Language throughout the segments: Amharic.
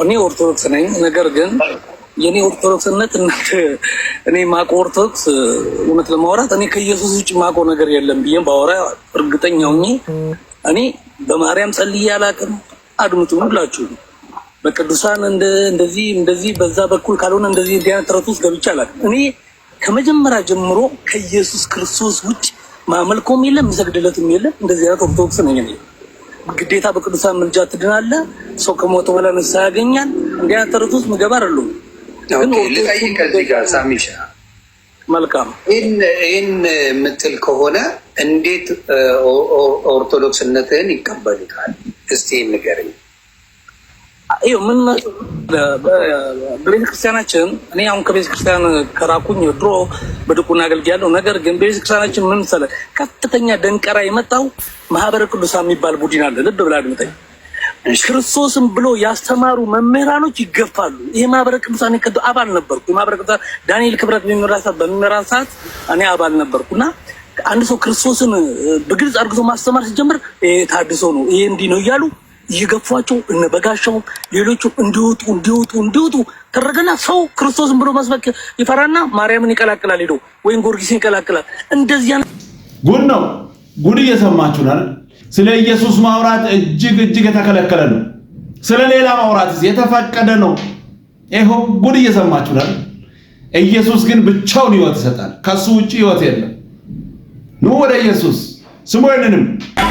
እኔ ኦርቶዶክስ ነኝ። ነገር ግን የኔ ኦርቶዶክስነት እኔ ማቆ ኦርቶዶክስ እውነት ለማውራት እኔ ከኢየሱስ ውጭ ማቆ ነገር የለም ብዬ ባወራ እርግጠኛው ነኝ። እኔ በማርያም ጸልዬ አላውቅም። አድምጡ ሁላችሁ። በቅዱሳን እንደዚህ በዛ በኩል ካልሆነ እንደዚህ ዲያን ተረት ውስጥ ገብቼ አላውቅም። እኔ ከመጀመሪያ ጀምሮ ከኢየሱስ ክርስቶስ ውጭ ማመልኮም የለም መስገድለትም የለም። እንደዚህ አይነት ኦርቶዶክስ ነኝ እኔ። ግዴታ በቅዱሳን ምልጃ ትድናለህ፣ ሰው ከሞተ በኋላ ንስሐ ያገኛል። እንዲህ አይነት ተረት ውስጥ ምገባ አይደለም። ግን ልጠይቅ ከዚህ ጋር ሳሚሻ መልካም ይህን ምትል ከሆነ እንዴት ኦርቶዶክስነትን ይቀበሉታል? እስቲ ንገረኝ። ምን በቤተክርስቲያናችን እኔ አሁን ከቤተክርስቲያን ከራኩኝ ድሮ በድቁና አገልግያለሁ። ነገር ግን ቤተክርስቲያናችን ምን መሰለህ ከፍተኛ ደንቀራ የመጣው ማህበረ ቅዱሳን የሚባል ቡድን አለ። ልብ ብለህ አድምጠኝ። ክርስቶስን ብሎ ያስተማሩ መምህራኖች ይገፋሉ። ይሄ ማህበረ ቅዱሳን አባል ነበርኩ። የማህበረ ቅዱሳን ዳንኤል ክብረት በሚመራ ሰዓት እኔ አባል ነበርኩና አንድ ሰው ክርስቶስን በግልጽ አድርጎ ማስተማር ሲጀምር ታድሶ ነው ይሄ እንዲህ ነው እያሉ እየገፏቸው እነ በጋሻው ሌሎቹ እንዲወጡ ተረገና ሰው ክርስቶስን ብሎ መስበክ ይፈራና ማርያምን ይቀላቅላል፣ ሄዶ ወይም ጊዮርጊስን ይቀላቅላል። እንደዚያ ጉድ ነው። ጉድ እየሰማችሁ ነው። ስለ ኢየሱስ ማውራት እጅግ የተከለከለ ነው። ስለ ሌላ ማውራት የተፈቀደ ነው። ይሄው ጉድ እየሰማችሁ ነው። ኢየሱስ ግን ብቻውን ሕይወት ይሰጣል። ከሱ ውጪ ሕይወት የለም። ኑ ወደ ኢየሱስ ስሙ። ይንንም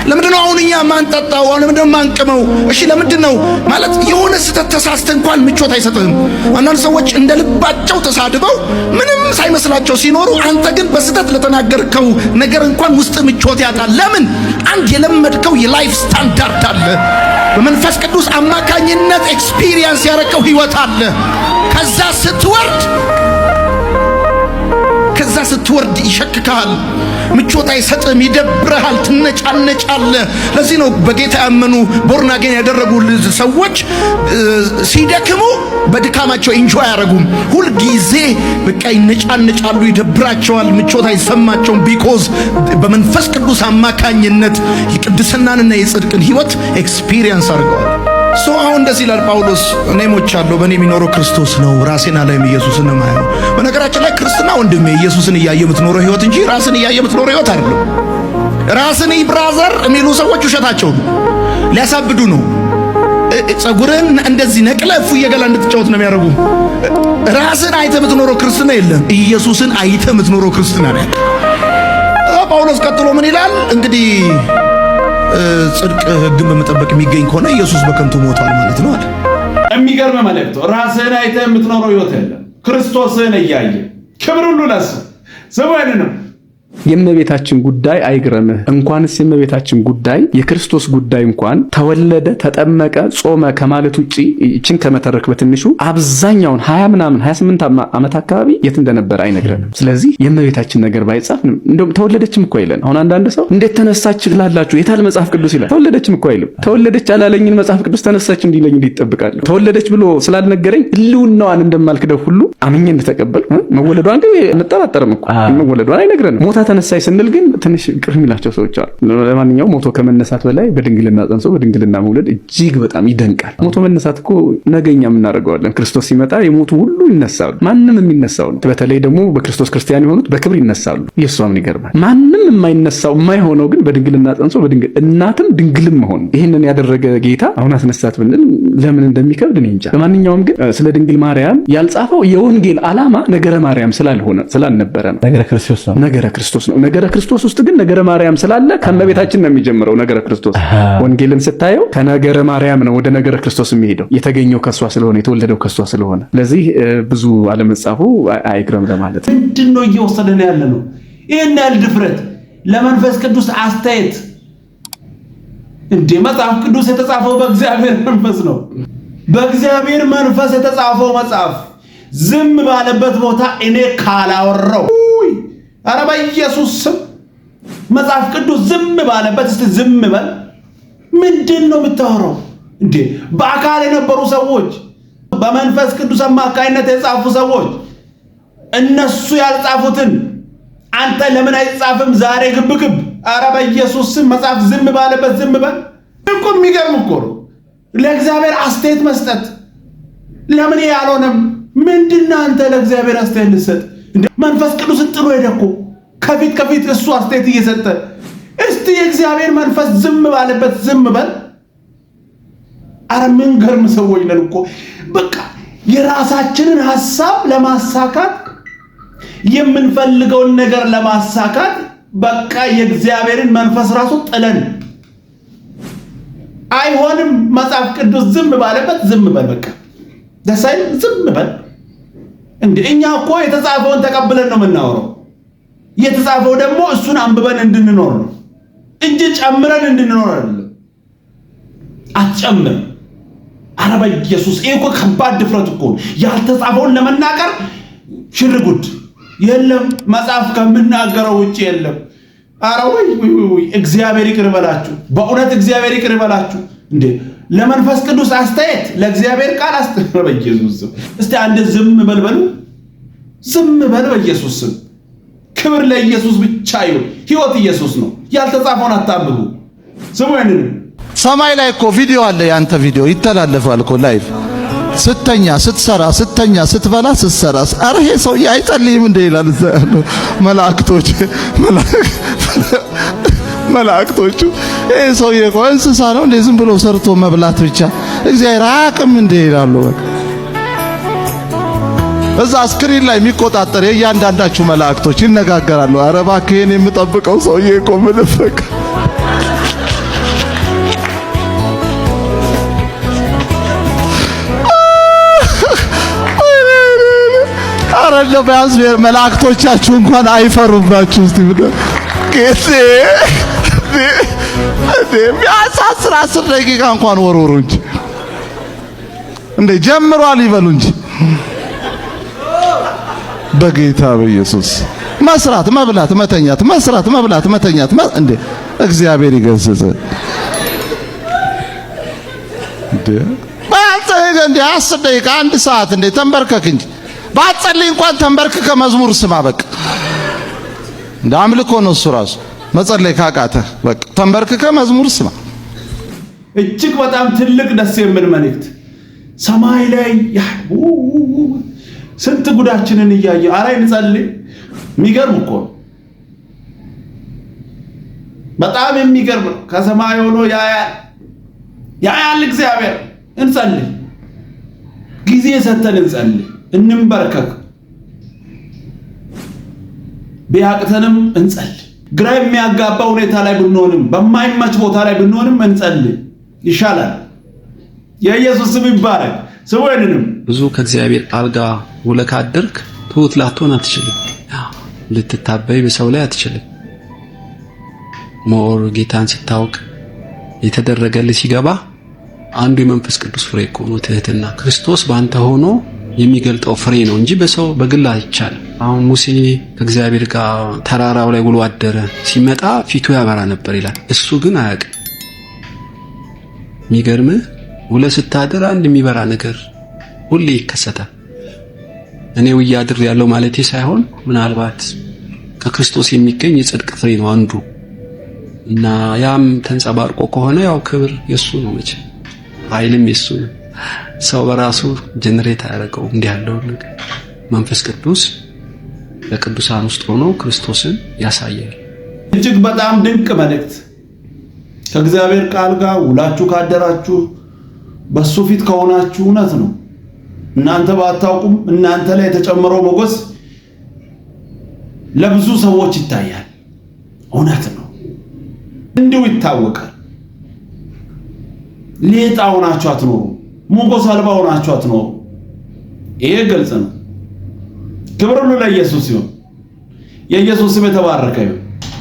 ለምንድነው አሁን እኛ ማንጠጣው? ለምንድነው ማንቀመው? እሺ ለምንድነው ማለት የሆነ ስተት ተሳስተ እንኳን ምቾት አይሰጥህም። አንዳንድ ሰዎች እንደ ልባቸው ተሳድበው ምንም ሳይመስላቸው ሲኖሩ፣ አንተ ግን በስተት ለተናገርከው ነገር እንኳን ውስጥ ምቾት ያጣል። ለምን? አንድ የለመድከው የላይፍ ስታንዳርድ አለ። በመንፈስ ቅዱስ አማካኝነት ኤክስፒሪየንስ ያረከው ህይወት አለ። ከዛ ስትወርድ ይሸክካል፣ ምቾት አይሰጥም፣ ይደብርሃል፣ ትነጫነጫለህ። ለዚህ ነው በጌታ ያመኑ ቦርን አጌን ያደረጉ ሰዎች ሲደክሙ በድካማቸው ኢንጆይ አያረጉም። ሁል ጊዜ በቃ ይነጫነጫሉ፣ ይደብራቸዋል፣ ምቾት አይሰማቸውም። ቢኮዝ በመንፈስ ቅዱስ አማካኝነት የቅድስናንና የጽድቅን ህይወት ኤክስፒሪየንስ አድርገዋል። አሁን እንደዚህ ይላል ጳውሎስ፣ እኔ ሞቻለሁ፣ በእኔ የሚኖረው ክርስቶስ ነው፣ ራሴን አላይም ኢየሱስን ነው የማየው። በነገራችን ላይ ክርስትና ወንድሜ ኢየሱስን እያየ የምትኖረው ህይወት እንጂ ራስን እያየ የምትኖረው ህይወት አይደለም። ራስን ብራዘር የሚሉ ሰዎች ውሸታቸው ነው፣ ሊያሳብዱ ነው። ጸጉርን እንደዚህ ነቅለህ እየገላ እንድትጫወት ነው የሚያደርጉ። ራስን አይተህ የምትኖረው ክርስትና የለም፣ ኢየሱስን አይተህ የምትኖረው ክርስትና ነው። ጳውሎስ ቀጥሎ ምን ይላል እንግዲህ ጽድቅ ህግን በመጠበቅ የሚገኝ ከሆነ ኢየሱስ በከንቱ ሞቷል ማለት ነው አለ። የሚገርም መልእክት። ራስህን አይተህ የምትኖረው ህይወት የለም፣ ክርስቶስን እያየ ክብር ሁሉ ለሱ ስሙ። ነው የእመቤታችን ጉዳይ አይግረምህ። እንኳንስ የእመቤታችን ጉዳይ የክርስቶስ ጉዳይ እንኳን ተወለደ፣ ተጠመቀ፣ ጾመ ከማለት ውጪ እቺን ከመተረክ በትንሹ አብዛኛውን 28 ዓመት አካባቢ የት እንደነበረ አይነግረንም። ስለዚህ የእመቤታችን ነገር ባይጻፍ እንደውም ተወለደችም እኮ አይለን። አሁን አንዳንድ ሰው እንዴት ተነሳች ላላችሁ የታል መጽሐፍ ቅዱስ ይላል። ተወለደችም እኮ አይልም። ተወለደች አላለኝን መጽሐፍ ቅዱስ ተነሳች እንዲለኝ እንዲጠብቃለሁ። ተወለደች ብሎ ስላልነገረኝ ህልውናዋን እንደማልክደው ሁሉ አምኜ እንደተቀበል መወለዷን ግን እንጠራጠርም እኮ መወለዷን አይነግረንም። ሞታ ተነሳይ ስንል ግን ትንሽ ቅር የሚላቸው ሰዎች አሉ። ለማንኛውም ሞቶ ከመነሳት በላይ በድንግልና ጸንሶ በድንግልና መውለድ እጅግ በጣም ይደንቃል። ሞቶ መነሳት እኮ ነገኛ እናደርገዋለን። ክርስቶስ ሲመጣ የሞቱ ሁሉ ይነሳሉ። ማንም የሚነሳው ነው። በተለይ ደግሞ በክርስቶስ ክርስቲያን የሆኑት በክብር ይነሳሉ። ኢየሱስ ምን ይገርማል። ማንም የማይነሳው የማይሆነው ግን በድንግልና ጸንሶ በድንግል እናትም ድንግልም መሆን። ይሄንን ያደረገ ጌታ አሁን አስነሳት ብንል ለምን እንደሚከብድ እኔ እንጃ። ለማንኛውም ግን ስለ ድንግል ማርያም ያልጻፈው የወንጌል ዓላማ ነገረ ማርያም ስላልነበረ ነው። ነገረ ክርስቶስ ነው። ነገረ ክርስቶስ ውስጥ ግን ነገረ ማርያም ስላለ ከመቤታችን ነው የሚጀምረው። ነገረ ክርስቶስ ወንጌልን ስታየው ከነገረ ማርያም ነው ወደ ነገረ ክርስቶስ የሚሄደው። የተገኘው ከሷ ስለሆነ፣ የተወለደው ከሷ ስለሆነ፣ ለዚህ ብዙ አለመጻፉ አይግረም ለማለት ነው። ምንድነው እየወሰደን ያለ ነው? ይሄን ያህል ድፍረት ለመንፈስ ቅዱስ አስተያየት እንደ መጽሐፍ ቅዱስ የተጻፈው በእግዚአብሔር መንፈስ ነው። በእግዚአብሔር መንፈስ የተጻፈው መጽሐፍ ዝም ባለበት ቦታ እኔ ካላወራው አረ በኢየሱስ ስም መጽሐፍ ቅዱስ ዝም ባለበት እስቲ ዝም በል። ምንድነው የምታወራው እንዴ? በአካል የነበሩ ሰዎች በመንፈስ ቅዱስ አማካይነት የጻፉ ሰዎች እነሱ ያልጻፉትን አንተ ለምን አይጻፍም ዛሬ ግብግብ? አረ በኢየሱስ ስም መጽሐፍ ዝም ባለበት ዝም በል እኮ። የሚገርም እኮ ነው ለእግዚአብሔር አስተያየት መስጠት ለምን ያልሆነም ምንድነው? አንተ ለእግዚአብሔር አስተያየት ልሰጥ እንዴ? መንፈስ ቅዱስ ጥሎ ሄደኮ ከፊት እሱ አስተያየት እየሰጠ እስቲ የእግዚአብሔር መንፈስ ዝም ባለበት ዝም በል። አረ ምን ገርም ሰዎች ነን እኮ። በቃ የራሳችንን ሐሳብ ለማሳካት የምንፈልገውን ነገር ለማሳካት በቃ የእግዚአብሔርን መንፈስ ራሱ ጥለን አይሆንም። መጽሐፍ ቅዱስ ዝም ባለበት ዝም በል በቃ ደሳይ ዝም በል እንዴ። እኛ እኮ የተጻፈውን ተቀብለን ነው የምናወራው። የተጻፈው ደግሞ እሱን አንብበን እንድንኖር ነው እንጂ ጨምረን እንድንኖር አይደለም። አትጨምር። ኧረ በኢየሱስ ይሄ እኮ ከባድ ድፍረት እኮ ያልተጻፈውን ለመናገር ሽርጉድ የለም። መጽሐፍ ከምናገረው ውጪ የለም። ኧረ ወይ እግዚአብሔር ይቅር ይበላችሁ። በእውነት እግዚአብሔር ይቅር ይበላችሁ እንዴ። ለመንፈስ ቅዱስ አስተያየት ለእግዚአብሔር ቃል አስተያየት በኢየሱስ ስም እስቲ አንድ ዝም በልበሉ። ዝም በል በኢየሱስ ስም። ክብር ለኢየሱስ ብቻ ይሁን። ሕይወት ኢየሱስ ነው። ያልተጻፈውን አታንብቡ። ስሙ ያንን ሰማይ ላይ እኮ ቪዲዮ አለ። ያንተ ቪዲዮ ይተላለፋል እኮ ላይቭ ስተኛ ስትሰራ ስተኛ ስትበላ ስትሰራ። አረ ይሄ ሰውዬ አይጸልይም እንደ ይላል መላእክቶቹ ይሄ ሰውዬ እኮ እንስሳ ነው እንደ ዝም ብሎ ሰርቶ መብላት ብቻ እግዚአብሔር አያውቅም እንደ ይላሉ። እዛ ስክሪን ላይ የሚቆጣጠር የእያንዳንዳችሁ መላእክቶች ይነጋገራሉ። አረ እባክህ ይሄን የምጠብቀው ሰውዬ እኮ ምን ፈቅ አረለ ቢያንስ መላእክቶቻችሁ እንኳን አይፈሩባችሁ። እስቲ ቢያንስ 10 ደቂቃ እንኳን ወርወሩ እንጂ እንደ ጀምሯል ይበሉ እንጂ በጌታ በኢየሱስ መስራት መብላት መተኛት መስራት መብላት መተኛት እንደ እግዚአብሔር ይገስጽ እንደ 10 ደቂቃ 1 ሰዓት እንደ ተንበርከክ እንጂ ባትጸልይ እንኳን ተንበርክከ መዝሙር ስማ። በቃ እንደ አምልኮ ነው እሱ ራሱ መጸለይ ካቃተ በቃ ተንበርክከ መዝሙር ስማ። እጅግ በጣም ትልቅ ደስ የሚል መልእክት ሰማይ ላይ ስንት ጉዳችንን እያየ አራይ እንጸልይ። የሚገርም እኮ በጣም የሚገርም ከሰማይ ሆኖ ያያል እግዚአብሔር። እንጸልይ፣ ጊዜ ሰተን እንጸልይ፣ እንንበርከክ፣ ቢያቅተንም እንጸልይ። ግራ የሚያጋባ ሁኔታ ላይ ብንሆንም በማይመች ቦታ ላይ ብንሆንም እንጸልይ ይሻላል። የኢየሱስ ስም ይባረክ። ሰውየንም ብዙ ከእግዚአብሔር ቃል ጋር ውለህ ካደርክ ትሁት ላትሆን አትችልም። ልትታበይ በሰው ላይ አትችልም። ሞር ጌታን ስታውቅ የተደረገልህ ሲገባ አንዱ የመንፈስ ቅዱስ ፍሬ እኮ ነው ትህትና። ክርስቶስ ባንተ ሆኖ የሚገልጠው ፍሬ ነው እንጂ በሰው በግል አይቻልም። አሁን ሙሴ ከእግዚአብሔር ጋር ተራራው ላይ ውሎ አደረ። ሲመጣ ፊቱ ያበራ ነበር ይላል። እሱ ግን አያውቅም። የሚገርምህ ውለህ ስታድር አንድ የሚበራ ነገር ሁሌ ይከሰታል። እኔ ውዬ አድር ያለው ማለቴ ሳይሆን ምናልባት ከክርስቶስ የሚገኝ የጽድቅ ፍሬ ነው አንዱ እና ያም ተንጸባርቆ ከሆነ ያው ክብር የሱ ነው መቼ ኃይልም የሱ ነው። ሰው በራሱ ጀነሬት ያደረገው እንዲህ ያለው ነገር መንፈስ ቅዱስ በቅዱሳን ውስጥ ሆኖ ክርስቶስን ያሳያል። እጅግ በጣም ድንቅ መልእክት። ከእግዚአብሔር ቃል ጋር ውላችሁ ካደራችሁ በሱ ፊት ከሆናችሁ እውነት ነው። እናንተ ባታውቁም እናንተ ላይ የተጨመረው ሞገስ ለብዙ ሰዎች ይታያል። እውነት ነው፣ እንዲሁ ይታወቃል። ሌጣ ሆናችሁ አትኖሩ፣ ሞገስ አልባ ሆናችሁ አትኖሩ። ይሄ ግልጽ ነው። ክብር ሁሉ ለኢየሱስ ይሁን። የኢየሱስ ስም የተባረከ ይሁን።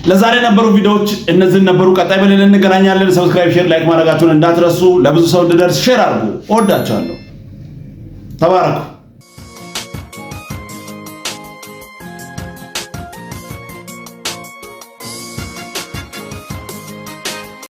ለዛሬ የነበሩ ቪዲዮዎች እነዚህ ነበሩ። ቀጣይ በሌላ እንገናኛለን። ሰብስክራይብ፣ ሼር፣ ላይክ ማድረጋችሁን እንዳትረሱ። ለብዙ ሰው እንዲደርስ ሼር አድርጉ። እወዳችኋለሁ። ተባረኩ።